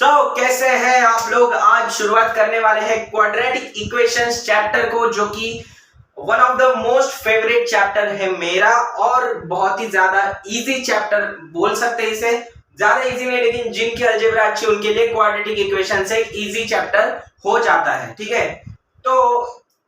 कैसे हैं आप लोग। आज शुरुआत करने वाले हैं क्वाड्रेटिक इक्वेशंस चैप्टर को, जो कि one of the most favourite chapter है मेरा और बहुत ही ज्यादा इजी चैप्टर बोल सकते हैं इसे। ज्यादा इजी नहीं, लेकिन जिनकी अलजेब्रा अच्छी उनके लिए क्वाड्रेटिक इक्वेशन से एक इजी चैप्टर हो जाता है। ठीक है, तो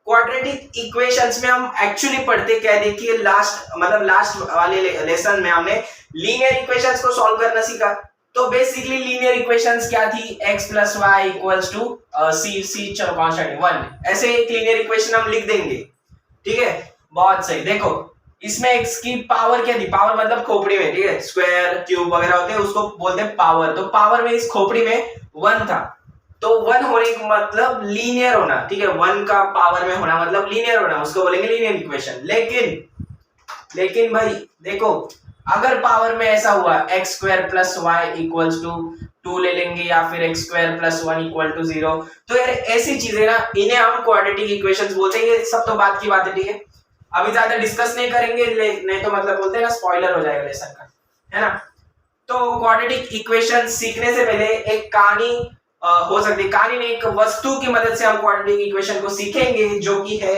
क्वाड्रेटिक इक्वेशंस में हम एक्चुअली पढ़ते क्या है, देखिए लास्ट वाले लेसन में हमने लीनियर इक्वेशंस को सॉल्व करना सीखा। तो बेसिकली लीनियर इक्वेशंस क्या थी, x plus y equals to c चलो कांस्टेंट 1, ऐसे एक लीनियर इक्वेशन हम लिख देंगे। ठीक है, बहुत सही। देखो इसमें x की पावर क्या थी, पावर मतलब खोपड़ी में, ठीक है, स्क्वायर क्यूब वगैरह होते हैं उसको बोलते हैं पावर। तो पावर में इस खोपड़ी में 1 था, तो 1 होने का मतलब लीनियर होना। ठीक है, 1 का पावर में होना मतलब लीनियर होना, उसको बोलेंगे लीनियर इक्वेशन। लेकिन भाई देखो, अगर पावर में ऐसा हुआ x square plus y equals to 2 ले लेंगे, या फिर x square plus 1 equal to 0, तो यार ऐसी चीजें ना, इन्हें हम क्वाड्रेटिक इक्वेशंस बोलते हैं। ये सब तो बात की बात है, ठीक है, अभी ज्यादा डिस्कस नहीं करेंगे, नहीं तो मतलब बोलते हैं ना स्पॉइलर हो जाएगा लेसन का, है ना। तो क्वाड्रेटिक इक्वेशन सीखने से पहले एक कहानी हो सकती है, कहानी नहीं, एक वस्तु की मदद से हम क्वाड्रेटिक इक्वेशन को सीखेंगे, जो कि है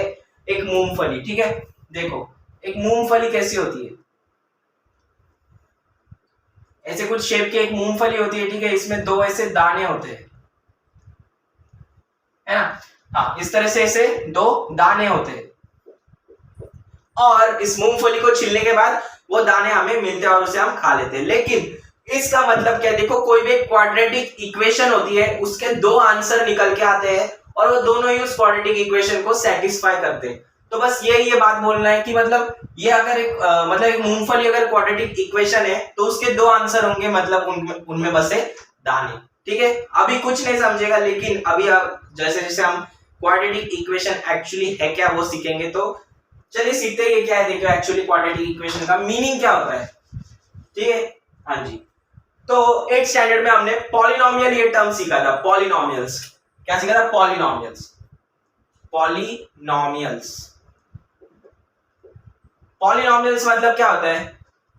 एक मूंगफली। ठीक है, देखो एक मूंगफली कैसी होती है, ऐसे कुछ शेप की एक मूंगफली होती है। ठीक है, इसमें 2 ऐसे दाने होते हैं, है ना। हाँ, इस तरह से ऐसे 2 दाने होते हैं, और इस मूंगफली को छीलने के बाद वो दाने हमें मिलते हैं और उसे हम खा लेते हैं। लेकिन इसका मतलब क्या है, देखो कोई भी क्वाड्रेटिक इक्वेशन होती है, उसके 2 आंसर निकल के आते हैं और वो दोनों ही उस क्वाड्रेटिक इक्वेशन को सेटिस्फाई करते हैं। तो बस ये बात बोलना है कि मतलब ये अगर एक मूंगफली अगर क्वाड्रेटिक इक्वेशन है, तो उसके 2 आंसर होंगे, मतलब उनमें बसे दाने। ठीक है, अभी कुछ नहीं समझेगा, लेकिन अभी जैसे जैसे हम क्वाड्रेटिक इक्वेशन एक्चुअली है क्या वो सीखेंगे। तो चलिए सीखते हैं क्या है। देखो एक्चुअली क्वाड्रेटिक इक्वेशन का मीनिंग क्या होता है। ठीक है, हाँ जी। तो 8th स्टैंडर्ड में हमने पॉलिनोमियल ये टर्म सीखा था। पॉलिनोमियल्स क्या सीखा था, पॉलिनोमियल्स मतलब क्या होता है,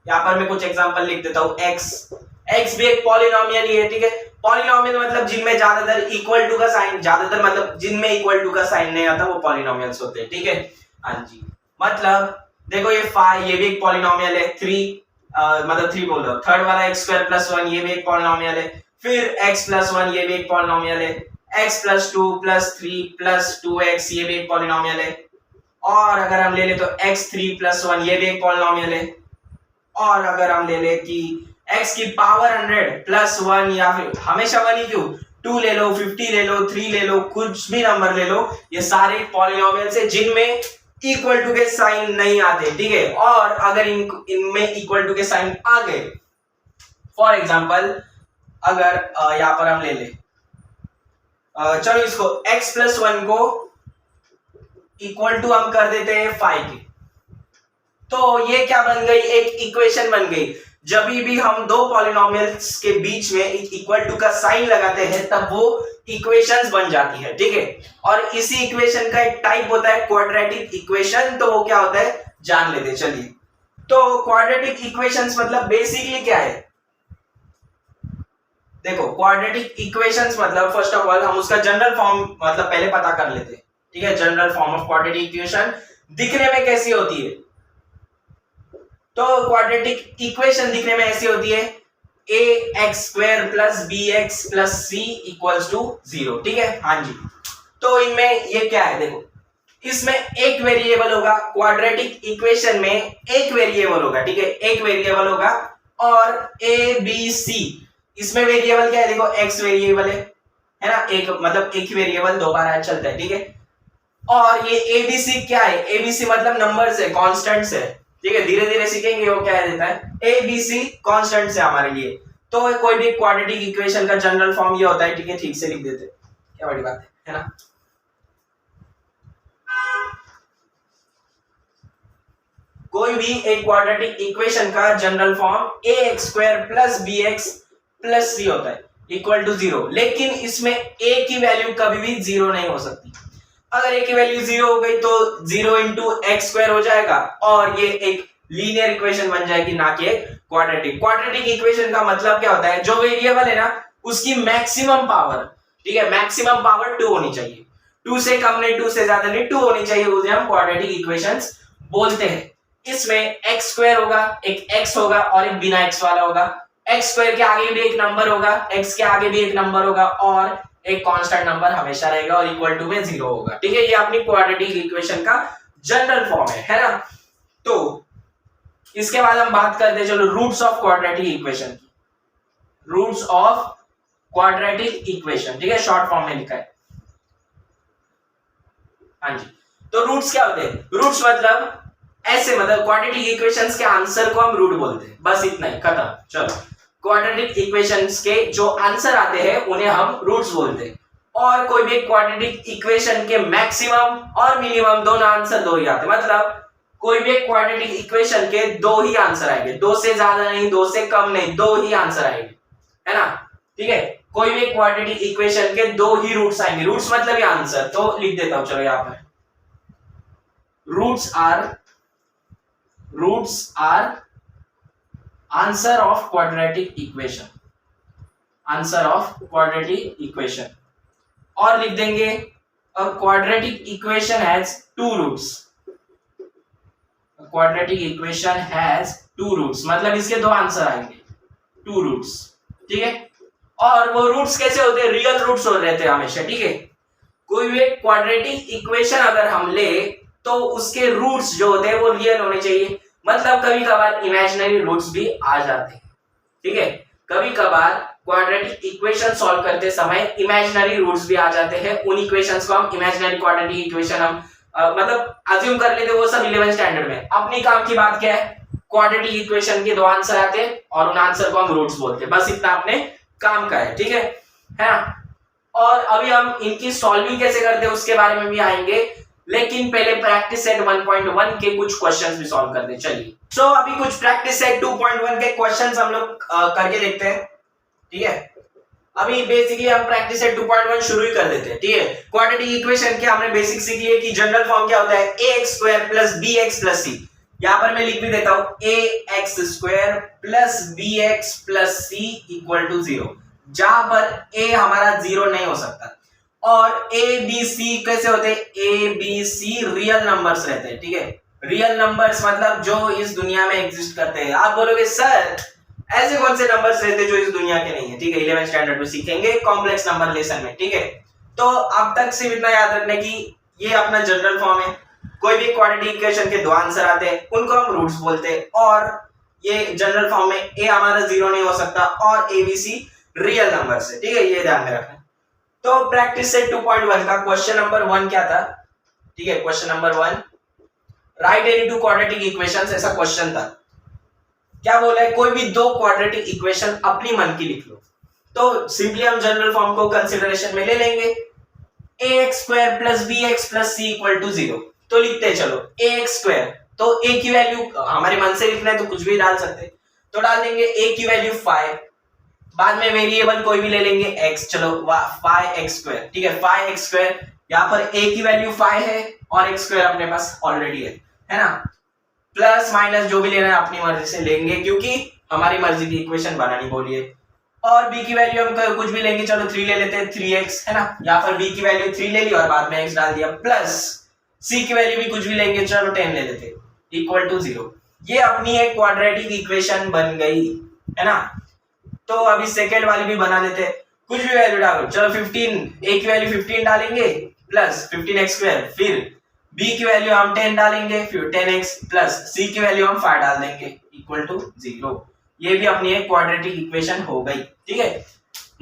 यहाँ पर मैं कुछ एग्जांपल लिख देता हूँ। x भी एक पॉलिनोमियल ही है। ठीक है, पॉलिनोमियल मतलब जिनमें ज्यादातर इक्वल टू का साइन, ज्यादातर मतलब जिनमें इक्वल टू का साइन नहीं आता वो पॉलिनोमियल्स होते हैं। ठीक है, हाँ जी। मतलब देखो ये 5 ये भी एक पॉलिनोमियल है, 3 मतलब 3 बोल रहा हूँ, थर्ड वाला x स्क्वायर प्लस 1 ये भी एक पॉलिनोमियल है, फिर x प्लस 1 ये भी एक पॉलिनोमियल है, x plus 2 plus 3 plus 2x ये भी एक पॉलिनोमियल है, और अगर हम ले ले तो x3 प्लस 1 ये भी एक पॉलिनोमियल है, और अगर हम ले ले कि x की पावर 100 प्लस 1, या फिर हमेशा 1 ही क्यों, 2 ले लो, 50 ले लो, 3 ले लो, कुछ भी नंबर ले लो, ये सारे पॉलिनोमियल्स है जिनमें इक्वल टू के साइन नहीं आते। ठीक है, और अगर इनमें इक्वल टू के साइन आ गए, फॉर एग्जांपल अगर यहां पर हम ले ले, चलो इसको x प्लस 1 को इक्वल टू हम कर देते हैं 5 के, तो ये क्या बन गई, एक इक्वेशन बन गई। जब भी हम 2 पॉलिनोमियल्स के बीच में इक्वल टू का साइन लगाते हैं, तब वो इक्वेशंस बन जाती है। ठीक है, और इसी इक्वेशन का एक टाइप होता है क्वाड्रेटिक इक्वेशन। तो वो क्या होता है जान लेते हैं, चलिए। तो क्वाड्रेटिक इक्वेशंस मतलब बेसिकली क्या है, देखो क्वाड्रेटिक इक्वेशंस मतलब फर्स्ट ऑफ ऑल हम उसका जनरल फॉर्म मतलब पहले पता कर लेते हैं। ठीक है, general form of quadratic equation दिखने में कैसी होती है, तो क्वाड्रेटिक इक्वेशन दिखने में ऐसी होती है, ax square plus bx plus c equals to 0। ठीक है, हाँ जी। तो इनमें ये क्या है, देखो इसमें एक वेरिएबल होगा, क्वाड्रेटिक इक्वेशन में एक वेरिएबल होगा। ठीक है, एक वेरिएबल होगा, और a b c इसमें वेरिएबल क्या है, देखो x वेरिएबल है ना, एक मतलब एक ही वेरिएबल 2 बार ऐड चलता है। ठीक है, और ये abc क्या है, abc मतलब नंबर्स है, कांस्टेंट्स है। ठीक है, धीरे धीरे सीखेंगे वो क्या देता है, abc कांस्टेंट्स है हमारे लिए। तो कोई भी क्वाड्रेटिक इक्वेशन का जनरल फॉर्म ये होता है। ठीक है, ठीक से लिख देते, क्या बड़ी बात है ना। कोई भी एक क्वाड्रेटिक इक्वेशन का general form ax square plus bx plus c होता है इक्वल टू 0। लेकिन इसमें a की वैल्यू कभी भी 0 नहीं हो सकती। अगर a की वैल्यू 0 हो गई तो 0 इंटू एक्स स्क्वायर हो जाएगा, और ये एक लीनियर इक्वेशन बन जाएगी, ना कि एक क्वाड्रेटिक। क्वाड्रेटिक इक्वेशन का मतलब क्या होता है, जो वेरिएबल है ना उसकी मैक्सिमम पावर, ठीक है, मैक्सिमम पावर 2 होनी चाहिए, 2 से कम नहीं, 2 से ज्यादा नहीं, 2 होनी चाहिए, उसे हम क्वाड्रेटिक इक्वेशंस बोलते हैं। इसमें x स्क्वायर होगा, एक x होगा और एक बिना x वाला होगा, x स्क्वायर के आगे भी एक नंबर होगा, x के आगे भी एक नंबर होगा और एक कांस्टेंट नंबर हमेशा रहेगा और इक्वल टू में 0 होगा, ठीक है। ये अपनी क्वाड्रेटिक इक्वेशन का जनरल फॉर्म है ना। तो इसके बाद हम बात करते हैं चलो रूट्स ऑफ क्वाड्रेटिक इक्वेशन की, रूट्स ऑफ क्वाड्रेटिक इक्वेशन, ठीक है, शॉर्ट फॉर्म में लिखा है। हाँ जी, तो रूट्स क्या होते हैं? रूट्स मतलब ऐसे, मतलब क्वाड्रेटिक इक्वेशंस के आंसर को हम रूट बोलते हैं, बस इतना ही, खत्म। चलो, क्वाड्रेटिक इक्वेशंस के जो आंसर आते हैं उन्हें हम रूट्स बोलते हैं। और कोई भी क्वाड्रेटिक इक्वेशन के मैक्सिमम और मिनिमम दोनों आंसर दो ही आते हैं, मतलब कोई भी क्वाड्रेटिक इक्वेशन के दो ही आंसर आएंगे, दो से ज्यादा नहीं, दो से कम नहीं, दो ही आंसर आएंगे, है ना, ठीक है। कोई भी क्वाड्रेटिक इक्वेशन के दो ही रूट्स आएंगे, रूट्स मतलब ये आंसर, तो लिख देता हूं चलो यहां पर, roots or answer of quadratic equation, answer of quadratic equation. और लिख देंगे a quadratic equation has two roots, quadratic equation has two roots, मतलब इसके दो आंसर आएंगे, टू रूट्स, ठीक है। और वो रूट्स कैसे होते हैं? रियल रूट्स हो रहते हैं हमेशा, ठीक है। कोई भी क्वाड्रेटिक इक्वेशन अगर हम ले तो उसके रूट्स जो होते हैं वो रियल होने चाहिए, मतलब कभी कभार इमेजिनरी रूट्स भी आ जाते हैं, ठीक है। कभी कभार क्वाड्रेटिक इक्वेशन सॉल्व करते समय इमेजिनरी रूट्स भी आ जाते हैं, उन इक्वेशंस को हम इमेजिनरी क्वाड्रेटिक इक्वेशन हम मतलब अज्यूम कर लेते, वो सब 11th स्टैंडर्ड में। अपनी काम की बात क्या है? क्वाड्रेटिक इक्वेशन के दो आंसर आते हैं और उन आंसर को हम रूट्स बोलते हैं, बस इतना अपने काम का है, ठीक है ना। और अभी हम इनकी सॉल्विंग कैसे करते हैं उसके बारे में भी आएंगे, लेकिन पहले प्रैक्टिस सेट 1.1 के कुछ क्वेश्चंस भी सॉल्व करते हैं। चलिए, सो अभी कुछ प्रैक्टिस सेट 2.1 के क्वेश्चंस हम लोग करके देखते हैं, ठीक है। अभी बेसिकली हम प्रैक्टिस सेट 2.1 शुरू ही कर देते हैं, ठीक है। क्वाड्रेटिक इक्वेशन के हमने बेसिक सीख लिए कि जनरल फॉर्म क्या होता है, ax square plus bx plus c। यहां पर मैं लिख भी देता हूं, ax square plus bx plus c equal to 0, जहां पर a हमारा 0 नहीं हो सकता। और a b c कैसे होते हैं? a b c real numbers रहते हैं, ठीक है। रियल नंबर्स मतलब जो इस दुनिया में एग्जिस्ट करते हैं। आप बोलोगे सर ऐसे कौन से नंबर्स रहते हैं जो इस दुनिया के नहीं है, ठीक है। 11th स्टैंडर्ड में सीखेंगे कॉम्प्लेक्स नंबर लेसन में, ठीक है। तो अब तक सिर्फ इतना याद रखना कि ये अपना जनरल फॉर्म है, कोई भी क्वाड्रेटिक इक्वेशन के दो आंसर आते हैं उनको हम रूट्स बोलते हैं, और ये जनरल फॉर्म में a हमारा 0 नहीं हो सकता और a b c real numbers है, ठीक है, ये ध्यान में रखना। तो प्रैक्टिस सेट 2.1 का क्वेश्चन नंबर 1 क्या था, ठीक है। Question number 1, right any two quadratic equations, ऐसा क्वेश्चन था। क्या बोला है? कोई भी दो क्वाड्रेटिक इक्वेशन अपनी मन की लिख लो। तो सिंपली हम जनरल फॉर्म को कंसीडरेशन में ले लेंगे, ax square plus bx plus c equal to 0। तो लिखते हैं चलो ax स्क्वायर, तो a की वैल्यू हमारे मन से लिखना है तो कुछ भी डाल सकते हैं, तो डाल देंगे a की वैल्यू 5, बाद में वेरिएबल कोई भी ले लेंगे x, चलो 5x स्क्वायर, ठीक है। 5x स्क्वायर, यहाँ पर a की वैल्यू 5 है और x स्क्वायर अपने पास ऑलरेडी है ना। प्लस माइनस जो भी लेना है अपनी मर्जी से लेंगे, क्योंकि हमारी मर्जी की इक्वेशन बनानी बोली है। और b की वैल्यू हम कुछ भी लेंगे, चलो 3 ले लेते हैं, 3x, है ना। यहाँ पर b की वैल्यू 3 ले ली और बाद में x डाल दिया, प्लस c की वैल्यू भी कुछ भी लेंगे, चलो 10 ले लेते हैं, इक्वल टू 0। ये अपनी एक क्वाड्रेटिक इक्वेशन बन गई, है ना। तो अभी सेकेंड वाली भी बना देते हैं, कुछ भी वैल्यू डालो, चलो 15, a की वैल्यू 15 डालेंगे प्लस 15x स्क्वायर, फिर b की वैल्यू हम 10 डालेंगे, फिर 10x प्लस c की वैल्यू हम 5 डाल देंगे, इक्वल टू 0। ये भी अपनी एक क्वाड्रेटिक इक्वेशन हो गई, ठीक है।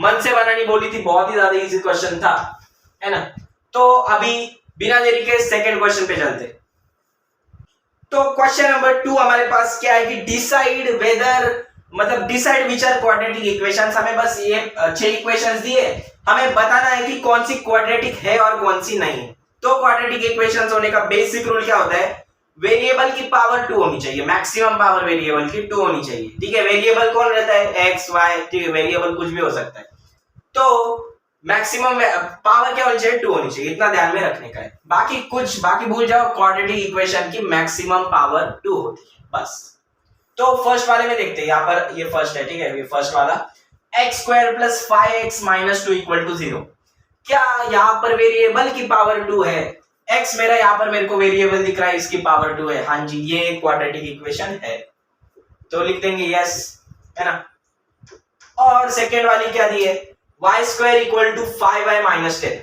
मन से बनानी बोली थी, बहुत ही ज्यादा इजी क्वेश्चन था, है ना। तो अभी बिना देरी के सेकंड क्वेश्चन पे चलते। तो क्वेश्चन नंबर 2 हमारे पास क्या है कि डिसाइड वेदर, मतलब decide which are quadratic equations. हमें बस ये 6 इक्वेशंस दिए, हमें बताना है कि कौन सी क्वाड्रेटिक है और कौन सी नहीं है। तो क्वाड्रेटिक इक्वेशंस होने का बेसिक रूल क्या होता है? वेरिएबल की पावर 2 होनी चाहिए, मैक्सिमम पावर वेरिएबल की 2 होनी चाहिए, ठीक है। वेरिएबल कौन रहता है? x y, ठीक है, वेरिएबल कुछ भी हो सकता है। तो मैक्सिमम पावर क्या होनी चाहिए? 2 होनी चाहिए, इतना ध्यान में रखने का है। बाकी भूल जाओ, क्वाड्रेटिक इक्वेशन की मैक्सिमम पावर 2 होती है, बस। तो फर्स्ट वाले में देखते हैं, यहाँ पर ये फर्स्ट है, ठीक है, ये फर्स्ट वाला। X square plus 5x minus 2 equal to 0। क्या यहाँ पर वेरिएबल की पावर 2 है? x मेरा यहाँ पर मेरे को वेरिएबल दिख रहा है, इसकी पावर 2 है। हाँ जी, ये क्वाड्रेटिक इक्वेशन है, तो लिख देंगे यस, है ना। और सेकेंड वाली क्या दी है? y square equal to 5y minus 10।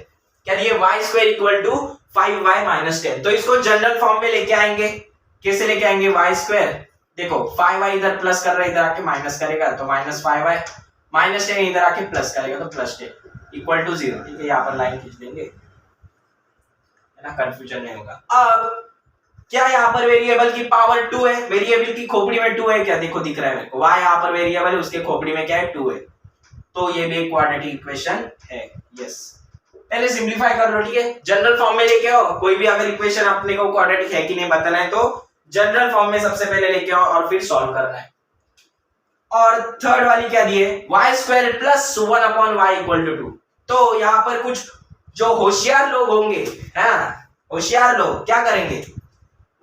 क्या दी है? y square equal to 5y minus 10। तो इसको जनरल फॉर्म में लेके आएंगे। कैसे लेके आएंगे? y स्क्वायर, देखो 5y इधर प्लस कर रहा है, इधर आके माइनस करेगा तो माइनस 5y, माइनस 10 इधर आके प्लस करेगा तो प्लस 10 इक्वल टू 0। ठीक है, यहाँ पर लाइन खींच देंगे, है ना, कंफ्यूजन नहीं होगा। अब क्या यहाँ पर वेरिएबल की पावर 2 है? वेरिएबल की खोपड़ी में 2 है क्या? देखो दिख रहा है मेरे को, y यहाँ पर वेरिएबल है, उसके खोपड़ी में क्या है? 2 है। तो ये भी क्वाड्रेटिक इक्वेशन है। यस, पहले सिंपलीफाई कर लो। ठीक है, जनरल फॉर्म में लेके आओ। कोई भी अगर इक्वेशन अपने को क्वाड्रेटिक है कि नहीं बताना है तो जनरल फॉर्म में सबसे पहले लेके आओ और फिर सॉल्व करना है। और थर्ड वाली क्या दी है? y square plus 1 upon y equal to 2। तो यहाँ पर कुछ जो होशियार लोग होंगे, है, होशियार लोग क्या करेंगे?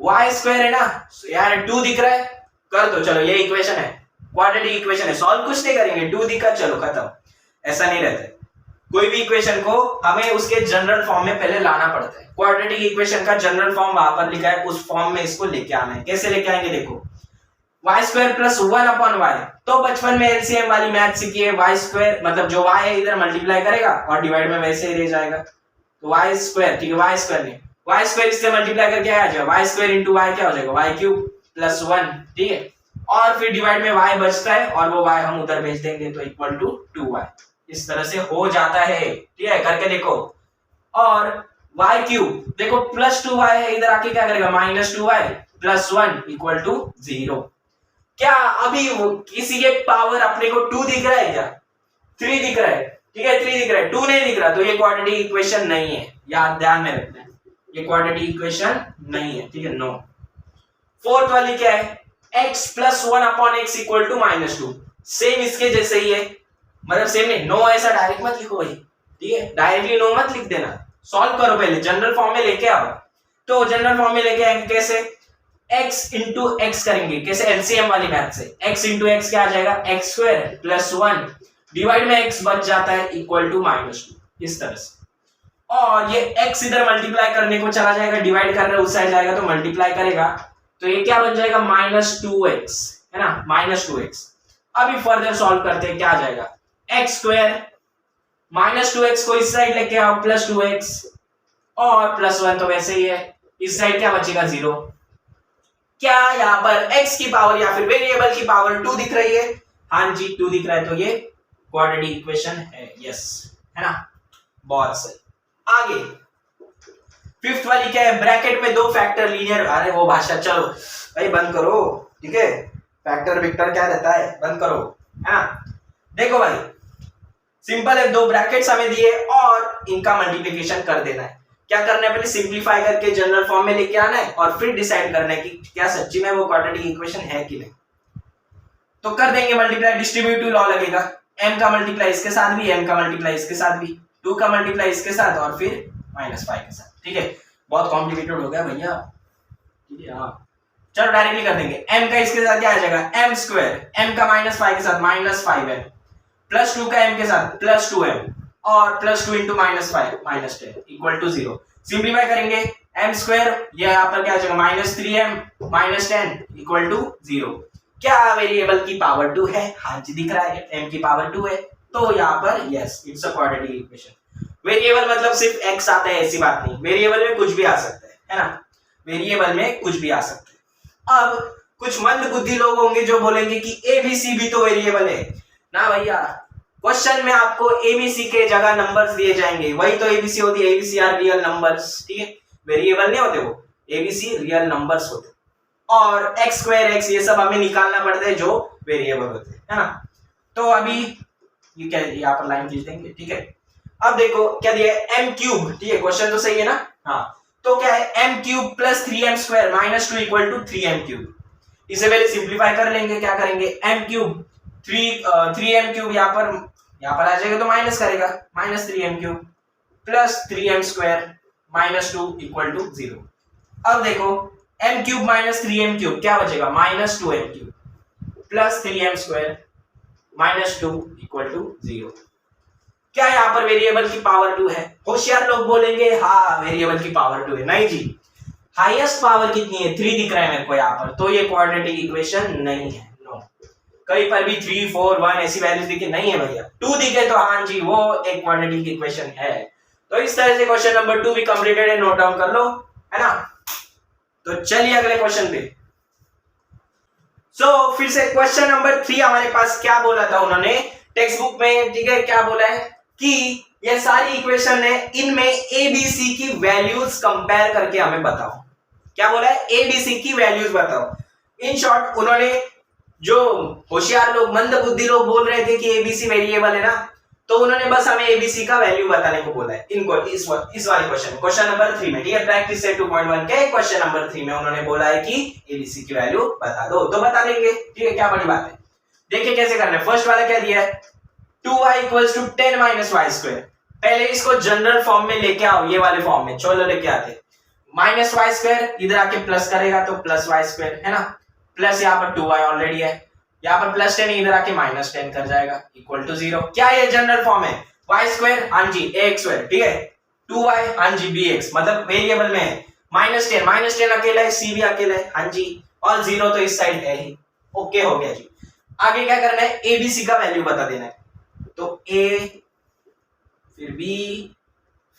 y स्क्वायर है ना यार, 2 दिख रहा है, कर दो, चलो ये इक्वेशन है, क्वाड्रेटिक इक्वेशन है, सॉल्व कुछ नहीं करेंगे, 2 दिखा चलो खत्म। ऐसा नहीं रहता है। कोई भी इक्वेशन को हमें उसके जनरल फॉर्म में पहले लाना पड़ता है। क्वाड्रेटिक इक्वेशन का जनरल फॉर्म वहां पर लिखा है, उस फॉर्म में इसको लेके आना है। कैसे लेके आएंगे? देखो y square plus 1 upon y, तो बचपन में एलसीएम वाली मैथ सीखी है। y स्क्वायर मतलब जो y है इधर मल्टीप्लाई करेगा और डिवाइड में वैसे ही रह जाएगा, तो y स्क्वायर, ठीक है, y स्क्वायर नहीं, y स्क्वायर इससे मल्टीप्लाई करके आ जाएगा, y स्क्वायर इनटू y क्या हो जाएगा? y cube plus 1। ठीक है, और फिर डिवाइड में y बचता है और वो y हम उधर भेज देंगे तो इक्वल टू 2y। इस तरह से हो जाता है। ठीक है, करके देखो। और y क्यूब देखो प्लस 2y है, इधर आके क्या करेगा? Minus 2y plus 1 equal to 0। क्या अभी वो किसी के पावर अपने को 2 दिख रहा है क्या? 3 दिख रहा है। ठीक है, 3 दिख रहा है, 2 नहीं दिख रहा, तो ये क्वाड्रेटिक इक्वेशन नहीं है, याद ध्यान में रखना है, ये क्वाड्रेटिक इक्वेशन नहीं है। ठीक है, नो। फोर्थ वाली क्या है? x plus 1 upon x equal to minus 2। Same इसके जैसे ही है, मतलब सेम नहीं, नो ऐसा डायरेक्ट मत लिखो भाई। ठीक है, डायरेक्टली नो मत लिख देना, सॉल्व करो पहले, जनरल फॉर्म में लेके आओ। तो जनरल फॉर्म में लेके आएंगे कैसे? x इंटू x करेंगे, कैसे? एलसीएम वाली मैथ से। x इंटू x क्या आ जाएगा? x स्क्वायर प्लस 1 डिवाइड में x बच जाता है इक्वल टू माइनस 2, इस तरह से। और ये x इधर मल्टीप्लाई करने को चला जाएगा, डिवाइड कर रहे उस साइड जाएगा तो मल्टीप्लाई करेगा, तो ये क्या बन जाएगा? माइनस 2x, है ना, माइनस 2x। अभी फर्दर सॉल्व करते हैं, क्या आ जाएगा? x स्क्वायर माइनस 2x को इस साइड लेके आओ, प्लस 2x और प्लस 1 तो वैसे ही है, इस साइड क्या बचेगा? 0। क्या यहाँ पर x की पावर या फिर वेरिएबल की पावर 2 दिख रही है? हाँ जी, 2 दिख रहा है, तो ये क्वाड्रेटिक इक्वेशन है। यस, है ना, बहुत सही। आगे फिफ्थ वाली क्या है? ब्रैकेट में 2 फैक्टर लीनियर, अरे वो भाषा चलो भाई बंद करो। ठीक है, फैक्टर विक्टर क्या रहता है, बंद करो, है ना। देखो भाई सिंपल है, 2 ब्रैकेट्स हमें दिए और इनका मल्टीप्लिकेशन कर देना है। क्या करना है? पहले सिंपलीफाई करके जनरल फॉर्म में लेके आना है और फिर डिसाइड करना है कि क्या सच्ची में वो क्वाड्रेटिक इक्वेशन है कि नहीं। तो कर देंगे मल्टीप्लाई, डिस्ट्रीब्यूटिव लॉ लगेगा, m का मल्टीप्लाई इसके साथ भी, m का मल्टीप्लाई इसके साथ भी, 2 का मल्टीप्लाई इसके साथ और फिर -5 के साथ। ठीक है, बहुत कॉम्प्लिकेटेड हो गया भैया। ठीक है, हाँ चलो डायरेक्टली कर देंगे। m का इसके साथ क्या आ जाएगा? m स्क्वायर, m का -5 के साथ -5m, प्लस 2 का m के साथ प्लस 2m और plus 2 into -5 -10 equal to 0। Simplify करेंगे, m स्क्वायर ये यहाँ पर क्या आ जाएगा? -3m -10 equal to 0। क्या वेरिएबल की पावर 2 है? हाँ जी दिख रहा है, m की पावर 2 है, तो यहाँ पर yes it's a quadratic equation. Variable मतलब सिर्फ x आता है ऐसी बात नहीं, वेरिएबल में कुछ भी आ सकता है ना, वेरिएबल में कुछ भी आ सकता है। अब कुछ मंद बुद्धि लोग होंगे जो बोलेंगे कि ABC भी तो वेरिएबल है ना भैया। क्वेश्चन में आपको ABC के जगह नंबर्स दिए जाएंगे, वही तो ABC होती है, ABC आर रियल नंबर्स। ठीक है, वेरिएबल नहीं होते वो, ABC रियल नंबर्स होते। और x स्क्वायर x ये सब हमें निकालना पड़ता है जो वेरिएबल होते हैं, है ना। तो अभी ये क्या, यहाँ पर लाइन खींच देंगे। ठीक है, अब देखो क्या दिया है? m cube. ठीक है, क्वेश्चन तो सही है ना। हाँ, तो क्या है? m cube plus 3m square minus 2 equal to 3m cube. इसे पहले सिंप्लीफाई कर लेंगे, क्या करेंगे? m क्यूब 3m क्यूब यहाँ पर आ जाएगा तो माइनस करेगा, -3m cube plus 3m square minus 2 equal to 0। अब देखो m cube minus 3m cube क्या बचेगा? -2m cube plus 3m square -2 equal to 0। क्या यहाँ पर वेरिएबल की पावर 2 है? होशियार लोग बोलेंगे हाँ वेरिएबल की पावर 2 है। नहीं जी, हाईएस्ट पावर कितनी है? 3 दिख रहा है मेरे को यहाँ पर, तो ये क्वाड्रेटिक इक्वेशन नहीं है। नो, कहीं पर भी 3, 4, 1 ऐसी वैल्यूज दिखे नहीं है भैया। 2 दिखे तो हाँ जी वो एक क्वाड्रेटिक इक्वेशन है। तो इस तरह से क्वेश्चन नंबर 2 भी कंप्लीटेड है, नोट डाउन कर लो, है ना। तो चलिए अगले क्वेश्चन पे। फिर से क्वेश्चन नंबर 3 हमारे पास क्या बोला था उन्होंने टेक्स्ट बुक में, ठीक है, क्या बोला है कि ये सारी इक्वेशन है, इनमें एबीसी की वैल्यूज कंपेयर करके हमें बताओ। क्या बोला है? एबीसी की वैल्यूज बताओ। इन शॉर्ट उन्होंने, जो होशियार लोग मंद बुद्धि लोग बोल रहे थे कि एबीसी वेरिएबल है ना, तो उन्होंने बस हमें एबीसी का वैल्यू बताने को बोला है इनको इस वाले क्वेश्चन नंबर 3 में, ठीक है। प्रैक्टिस सेट 2.1 के क्वेश्चन नंबर 3 में उन्होंने बोला है कि एबीसी की वैल्यू बता दो, तो बता देंगे, ठीक है, क्या बड़ी बात है। देखिए कैसे करना है। फर्स्ट वाला क्या दिया है? 2y = 10 - y²। पहले इसको जनरल फॉर्म में लेके आओ, ये वाले फॉर्म में, चलो लेके आते। -y², इधर आके प्लस करेगा तो +y², है ना। प्लस यहाँ पर 2y ऑलरेडी है, यहाँ पर +10 इधर आके -10 कर जाएगा, इक्वल टू 0। क्या ये जनरल फॉर्म है? y², हाँ जी ax², ठीक है। 2y, हाँ जी bx, मतलब वेरिएबल में है। -10 अकेला है, c भी अकेला है, हाँ जी, और 0 तो इस साइड है ही। ओके हो गया जी। आगे क्या करना है? एबीसी का वैल्यू बता देना है। तो a, फिर b,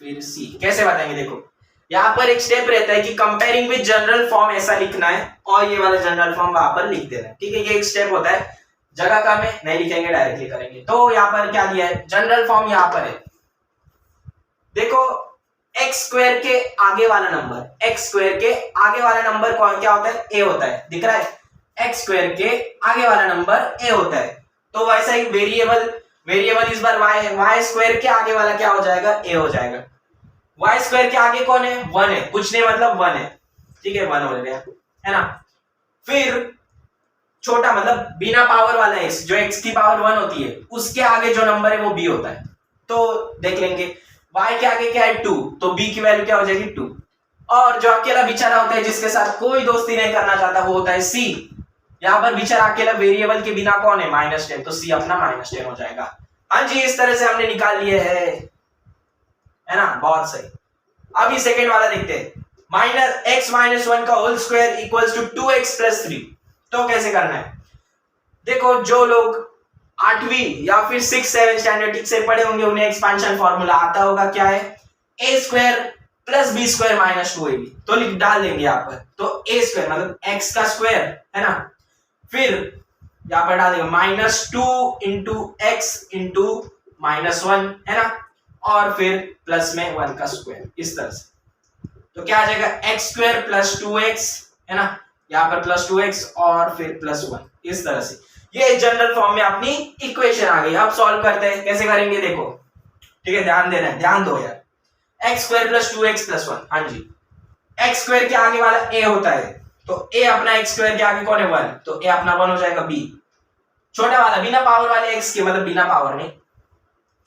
फिर c। कैसे बताएंगे? देखो यहाँ पर एक स्टेप रहता है कि कंपेयरिंग विद जनरल फॉर्म ऐसा लिखना है और ये वाला जनरल फॉर्म वहां पर लिख देना है, ठीक है। ये एक स्टेप होता है, जगह का में नहीं लिखेंगे, डायरेक्टली करेंगे। तो यहाँ पर क्या दिया है? जनरल फॉर्म यहाँ पर है, देखो x² के आगे वाला नंबर, x² के आगे वाला नंबर कौन क्या होता है? a होता है, दिख रहा है। x² के आगे वाला नंबर a होता है, तो वैसा ही वेरिएबल इस बार y है, y² के आगे वाला क्या हो जाएगा? a हो जाएगा। y² के आगे कौन है? 1 है, कुछ नहीं मतलब 1 है, ठीक है, 1 हो गया, है ना। फिर छोटा मतलब बिना पावर वाला x, जो x की पावर 1 होती है, उसके आगे जो नंबर है वो b होता है। तो देख लेंगे y के आगे क्या है? 2, तो b की वैल्यू क्या हो जाएगी? 2। और जो अकेला बेचारा होता है, जिसके साथ कोई दोस्ती नहीं करना चाहता, वो होता है c। यहाँ पर बेचारा अकेला वेरिएबल के बिना कौन है? -10, तो c अपना -10 हो जाएगा। हाँ जी, इस तरह से हमने निकाल लिए है ना, बहुत सही। अभी सेकेंड वाला देखते हैं। -x - 1 का whole square equals to 2x + 3। तो कैसे करना है? देखो जो लोग 8वीं या फिर 6, 7 स्टैंडर्ड ठीक से पढ़े होंगे, उन्हें एक्सपेंशन फॉर्मूला आता होगा। क्या है? a² + b² - 2ab। तो लिख डाल देंगे यहाँ पर, तो a² मतलब x का स्क्वायर, है ना। फिर यहाँ पर डाल देंगे -2 × x × -1, है ना, और फिर प्लस में 1 का स्क्वायर, इस तरह से। तो क्या आ जाएगा? x² + 2x, है ना, यहाँ पर +2x और फिर +1, इस तरह से। ये जनरल फॉर्म में अपनी इक्वेशन आ गई। अब सॉल्व करते हैं, कैसे करेंगे देखो, ठीक है, ध्यान देना है, ध्यान दो यार। x² + 2x + 1, हाँ जी, x² के आगे वाला a होता है, तो a अपना x² के आगे कौन है? 1, तो a अपना 1 हो जाएगा। b छोटा वाला बिना पावर वाले x के, मतलब बिना पावर नहीं,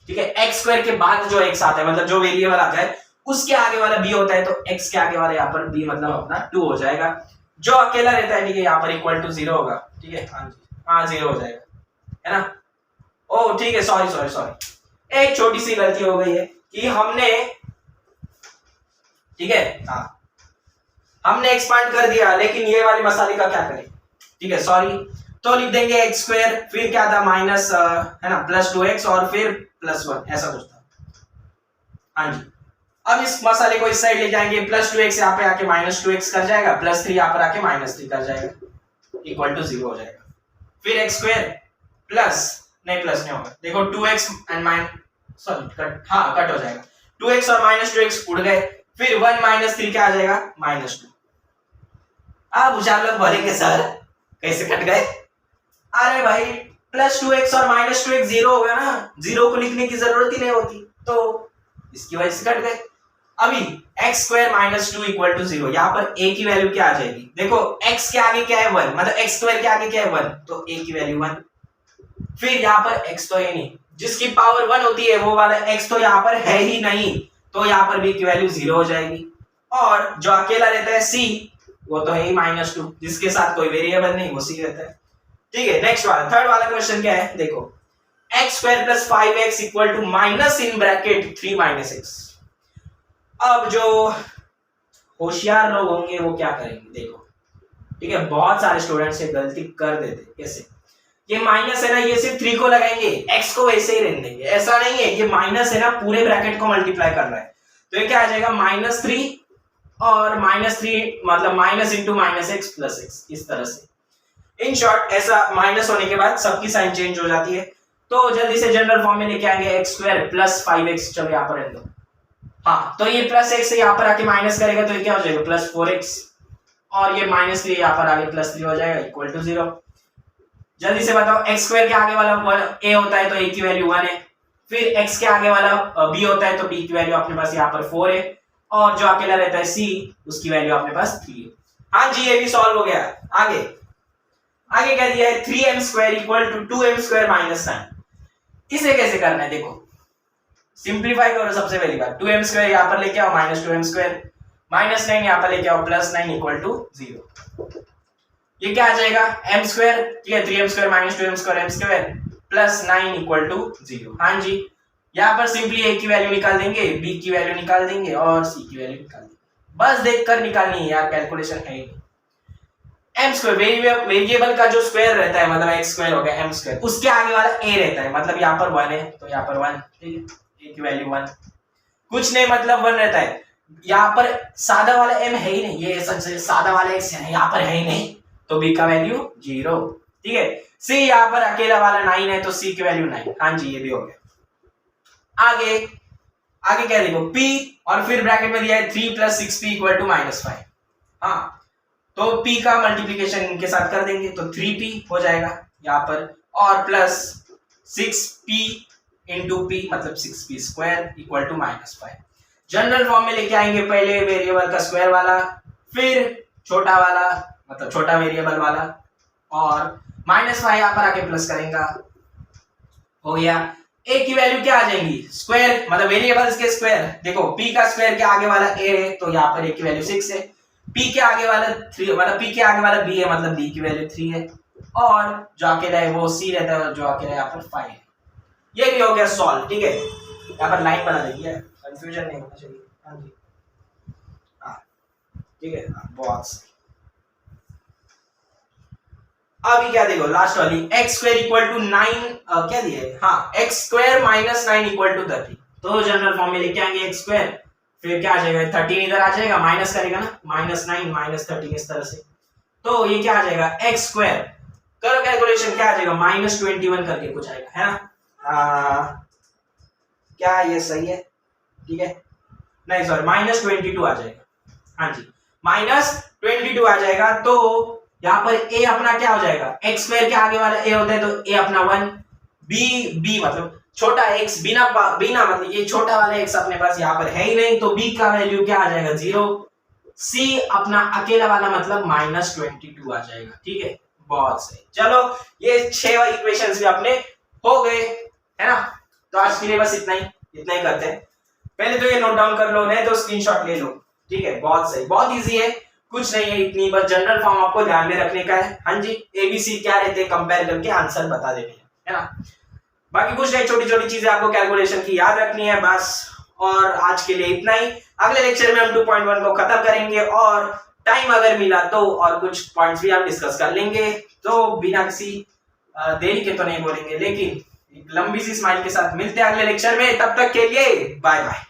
ठीक है। x² के बाद जो x आता है, मतलब जो वेरिएबल आता है, उसके आगे वाला b होता है, तो x के आगे वाला यहाँ पर b मतलब अपना 2 हो जाएगा। जो अकेला रहता है, ठीक है, यहाँ पर इक्वल टू 0 होगा, ठीक है, हाँ जी, हाँ 0 हो जाएगा, है ना। ओ ठीक है, सॉरी, एक छोटी सी गलती हो गई है कि हमने, ठीक है, हाँ, हमने एक्सपांड कर दिया, लेकिन ये वाली मसाले का क्या करें, ठीक है, सॉरी। तो लिख देंगे x², फिर क्या था? माइनस, है ना, +2x और फिर +1, ऐसा कुछ था, हाँ जी। अब इस मसाले को इस साइड ले जाएंगे, +2x यहाँ पे आके -2x कर जाएगा, +3 यहाँ पर आके -3 कर जाएगा, इक्वल टू 0 हो जाएगा। फिर x² प्लस नहीं होगा, देखो 2x एंड कट हो जाएगा, 2x और -2x उड़ गए, फिर 1 - 3 क्या आ जाएगा? -2। अब होशियार लोग बोलेंगे सर कैसे कट गए? अरे भाई +2x और -2x 0 हो गया ना, 0 को लिखने की जरूरत ही नहीं होती, तो इसकी वजह से कट गए। अभी x² - 2 = 0, यहाँ पर a की वैल्यू क्या आ जाएगी? देखो x के आगे क्या है? 1, मतलब x² के आगे क्या है? 1, तो a की वैल्यू 1। फिर यहाँ पर x तो है नहीं, जिसकी पावर 1 होती है वो वाला x तो यहाँ पर है ही नहीं, तो यहाँ पर b की वैल्यू 0 हो जाएगी। और जो अकेला रहता है c, वो तो है ही -2, जिसके साथ कोई वेरिएबल नहीं, वो c रहता है, ठीक है। नेक्स्ट वाला, थर्ड वाला क्वेश्चन क्या है देखो। X square plus 5x equal to minus in bracket 3 minus x. अब जो होशियार लोग होंगे वो क्या करेंगे, देखो ठीक है, बहुत सारे स्टूडेंट्स ये गलती कर देते। कैसे, ये माइनस है ना, ये सिर्फ 3 को लगाएंगे, x को वैसे ही रहने देंगे। ऐसा नहीं है, ये माइनस है ना, पूरे ब्रैकेट को मल्टीप्लाई कर रहा है, तो ये क्या आ जाएगा -3 और -3 मतलब minus into minus x plus x, इस तरह से। इन शॉर्ट ऐसा माइनस होने के बाद सबकी साइन चेंज हो जाती है। तो जल्दी से जनरल फॉर्म में लेके आएंगे एक्स स्क्वायर प्लस 5x। चलो यहाँ पर रहने दो। हाँ, तो ये प्लस एक्स यहाँ पर आके माइनस करेगा तो ये क्या हो जाएगा प्लस 4x, और ये -3 यहाँ पर आगे +3 हो जाएगा इक्वल टू 0। जल्दी से बताओ, एक्स स्क्वायर के आगे वाला a होता है तो a की वैल्यू 1 है, फिर x के आगे वाला b होता है तो b की वैल्यू अपने पास यहाँ पर 4 है, और जो अकेला रहता है c उसकी वैल्यू अपने पास 3 है। हाँ जी, ये भी सॉल्व हो गया। आगे आगे क्या दिया है, 3m² equal to 2m² minus 9। इसे कैसे करना है, देखो सिंप्लीफाई करो। सबसे पहली बात 2m² यहाँ पर लेके आओ -2m², -9 यहाँ पर लेके आओ +9 इक्वल टू 0। ये क्या आ जाएगा m², ठीक है, 3m² -2m² m² plus 9 equal to 0। हाँ जी, यहाँ पर सिंपली a की वैल्यू निकाल देंगे, b की वैल्यू निकाल देंगे और c की वैल्यू निकाल देंगे। बस देखकर निकालनी है यार, कैलकुलेशन है ही नहीं। m² वेरिएबल का जो स्क्वायर रहता है, मतलब x² हो गया m², उसके आगे वाला a रहता है, मतलब यहाँ पर 1 है तो यहाँ पर 1, ठीक है, a की वैल्यू 1, कुछ नहीं मतलब 1 रहता है। यहाँ पर सादा वाला m है ही नहीं, ये सबसे सादा वाला x है, यहाँ पर है ही नहीं, तो b का वैल्यू 0, ठीक है। c यहाँ पर अकेला वाला 9 है तो c की वैल्यू 9। हाँ जी, ये भी हो गया। आगे आगे क्या देखो, p और फिर ब्रैकेट में दिया है 3 + 6p इक्वल टू -5। हाँ, तो p का मल्टीप्लिकेशन इनके साथ कर देंगे तो 3p हो जाएगा यहाँ पर, और प्लस 6p इंटू p मतलब 6p² equal to -5। General form में लेके आएंगे, पहले वेरिएबल का स्क्वायर वाला, फिर छोटा वाला मतलब छोटा वेरिएबल वाला, और -5 यहाँ पर आके प्लस करेंगे, हो गया। a की वैल्यू क्या आ जाएगी, स्क्वायर मतलब वेरिएबल्स के स्क्वायर। देखो p का स्क्वायर के आगे वाला a है तो यहाँ पर a की वैल्यू 6 है, p के आगे वाला 3 मतलब p के आगे वाला b है मतलब b की वैल्यू 3 है, और जो अकेला है वो c रहता है, जो अकेला यहाँ पर 5 है। ये भी हो गया सॉल्व, ठीक है। यहाँ पर लाइन बना देगी, कंफ्यूजन नहीं होना चाहिए। हाँ जी, हाँ ठीक है, बहुत सही। अभी क्या देखो लास्ट वाली, x² इक्वल टू 9 क्या दिया है, हाँ x² -9 इक्वल टू 30। तो जनरल फॉर्म में लेके आएंगे x², फिर क्या आ जाएगा 13 इधर आ जाएगा, माइनस करेगा ना, -9 -13 इस तरह से, तो ये क्या आ जाएगा x², करो कैलकुलेशन, क्या आ जाएगा -21 करके कुछ आएगा, है ना। क्या ये सही है, ठीक है, नहीं सॉरी -22 आ जाएगा। हाँ जी, -22 आ जाएगा। तो यहाँ पर a अपना क्या हो जाएगा, x² के आगे वाला a होता है तो a अपना 1, b मतलब छोटा x, बिना मतलब ये छोटा वाला x अपने पास यहाँ पर है ही नहीं, तो b का वैल्यू क्या आ जाएगा 0, c अपना अकेला वाला मतलब -22 आ जाएगा, ठीक है, बहुत सही। चलो ये 6 इक्वेशंस भी अपने हो गए, है ना। तो आज के लिए बस इतना ही करते हैं। पहले तो ये नोट डाउन कर लो, नहीं तो स्क्रीनशॉट ले लो, ठीक है, बहुत सही, बहुत इजी है, कुछ नहीं है, इतनी बस जनरल फॉर्म आपको ध्यान में रखने का है। हाँ जी, एबीसी क्या रहते हैं कंपेयर करके आंसर बता देने हैं, है ना। बाकी कुछ नहीं, छोटी छोटी चीजें आपको कैलकुलेशन की याद रखनी है बस। और आज के लिए इतना ही, अगले लेक्चर में हम 2.1 को खत्म करेंगे, और टाइम अगर मिला तो और कुछ पॉइंट्स भी हम डिस्कस कर लेंगे। तो बिना किसी देरी के तो नहीं बोलेंगे, लेकिन एक लंबी सी स्माइल के साथ मिलते हैं अगले लेक्चर में। तब तक के लिए बाय बाय।